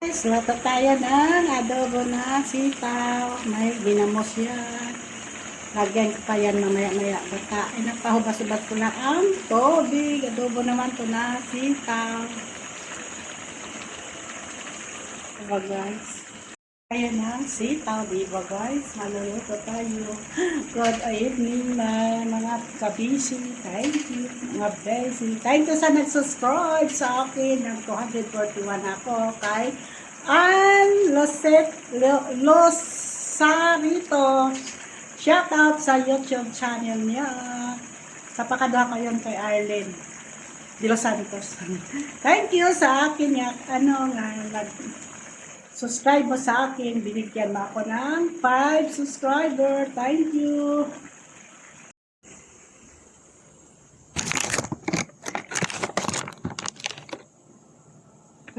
Guys, luto tayo ng adobo na sitaw. May ginamos yan. Lagyan ko pa yan mamaya-maya. Kain na pahubas-ubas ko na ang tubig. Adobo naman to na sitaw. Diba guys? Ayan na, sitaw. Diba guys? Maluluto tayo. Good evening na mga kabisi. Thank you. Mga besi. Thank you sa nag-subscribe sa akin. Ng 241 ako kay Losarito. Shout out sa YouTube channel niya. Sa pakada ko yun kay Arlen de Los Santos. Thank you sa akin niya. Subscribe mo sa akin. Binigyan mo ako ng 5 subscriber. Thank you.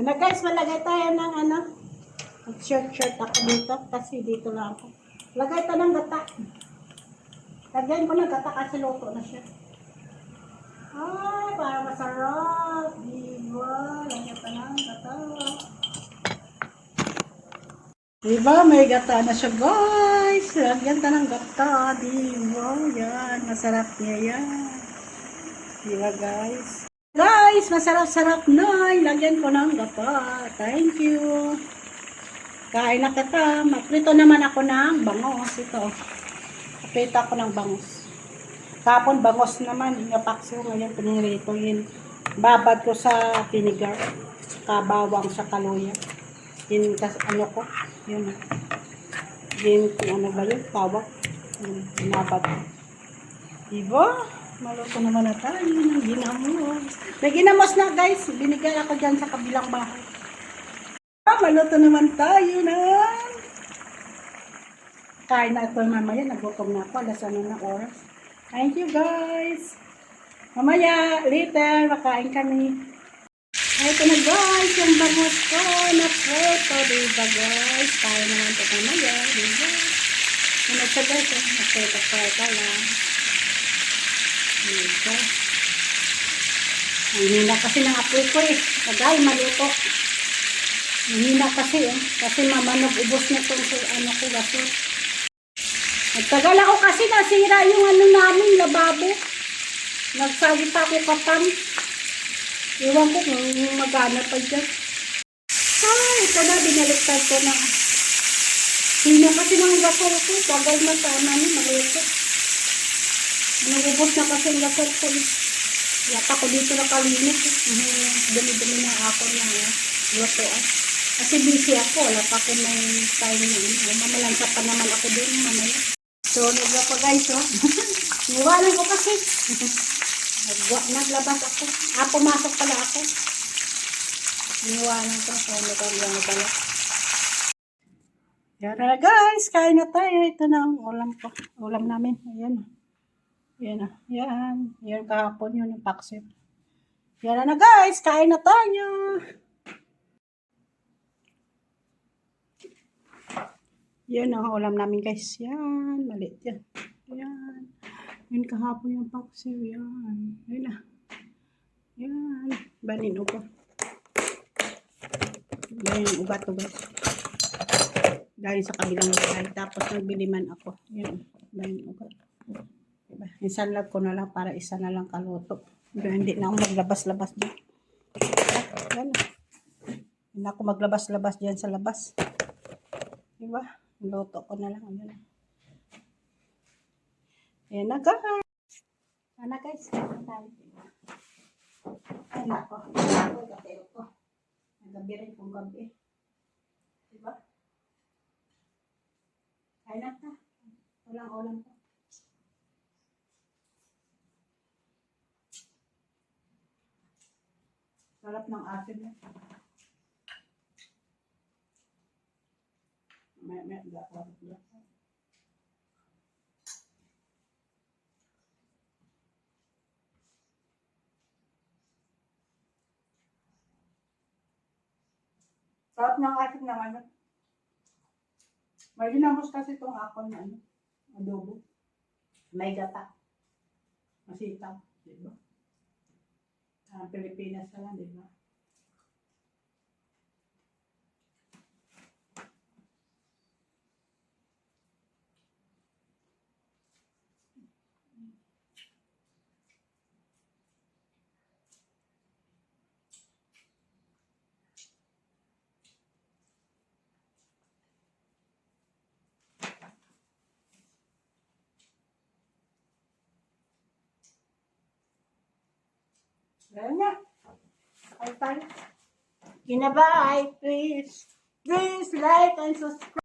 Na guys, malagay tayo ng shirt ako dito kasi dito lang ako. Lagay tayo ng gata. Lagyan ko ng gata kasi luto na siya. Ay, para masarap. Diba? Lagyan tayo ng gata. Diba? May gata na siya guys. Lagyan tayo ng gata. Diba? Yan. Masarap niya yan. Diba guys? Guys, masarap-sarap na. Lagyan ko ng gata. Thank you. Kain na kita. Maprito naman ako ng bangos. Ito. Maprito ako ng bangos. Kapon bangos naman. Inapakso ngayon pinirito yun. Babad ko sa vinegar. Kabawang sa kaluya. Yun ano ko. Yun. Yun ano ba yun? Bawang. Binabad ko. Diba? Maluto naman na tayo ng ginamos. May ginamos na guys. Binigay ako dyan sa kabilang bahay. Maluto naman tayo na. Kain na ito mamaya. Nagutom na ako. Alas ano na oras. Thank you guys. Mamaya, later, makain kami. Ito na guys. Yung bangus ko na photo. Diba guys? Kain naman ito mamaya. Diba? Ano sa guys? Nagphoto lang. Diba? Ang hina kasi ng apoy ko eh. Agay, maluto. Ang hina kasi eh. Kasi mamanog ubos na itong ko gasot. Nagtagal ako kasi nasira yung namin, lababo. Nagsagi pa ako katam. Iwan ko kung magana pa dyan. Ay, ito na, binaliktad ko na. Hina kasi ng gasol ko. Tagal na sa namin, maluto. Nangubos na kasi ang gasol ko. Yata ko dito nakalinis. Dumi-dumi na ako na lutoan. Kasi busy ako. Wala pa ako may time na. Mamalansa pa naman ako doon mamaya. So, nagpa guys, oh. Niwanan ko kasi. Naglabas ako. Pumasok pala ako. Niwanan ko. So, nagpaglang pala. Yan na guys. Kain na tayo. Ito na ang ulam ko. Ulam namin. Ayan. Yan na. Yan. Yan kahapon yun yung paksit. Yan na guys. Kain na tayo. Yan ang ulam namin guys. Yan. Maliit yan. Yan. Yan kahapon yung paksit. Yan. Yan na. Yan. Banin ugat. Yan. Ugat-ugat. Dahil sa kabilang bahay. Tapos nagbili man ako. Yan. Banin ugat. Diba? Isanlag ko na lang para isa na lang kaluto. Diba? Hindi na ako maglabas-labas dyan. Yan. Hindi na ako maglabas-labas dyan sa labas. Diba? Luto ko na lang. Ayan. Ayan na guys. Ayan na guys. Ayan na ako. Gatero ko. Nagabi rin kong gabi. Diba? Ayan na ka. Ulang-ulang ko. Sarap ng asin na. May gawin ko. Sarap ng asin naman. May ginamos kasi itong apon na adobo. May gata. Masitaw. Diba? Pilipinas na lang, diba? Ayan na. Ay, tayo. Kinabay, please. Please like and subscribe.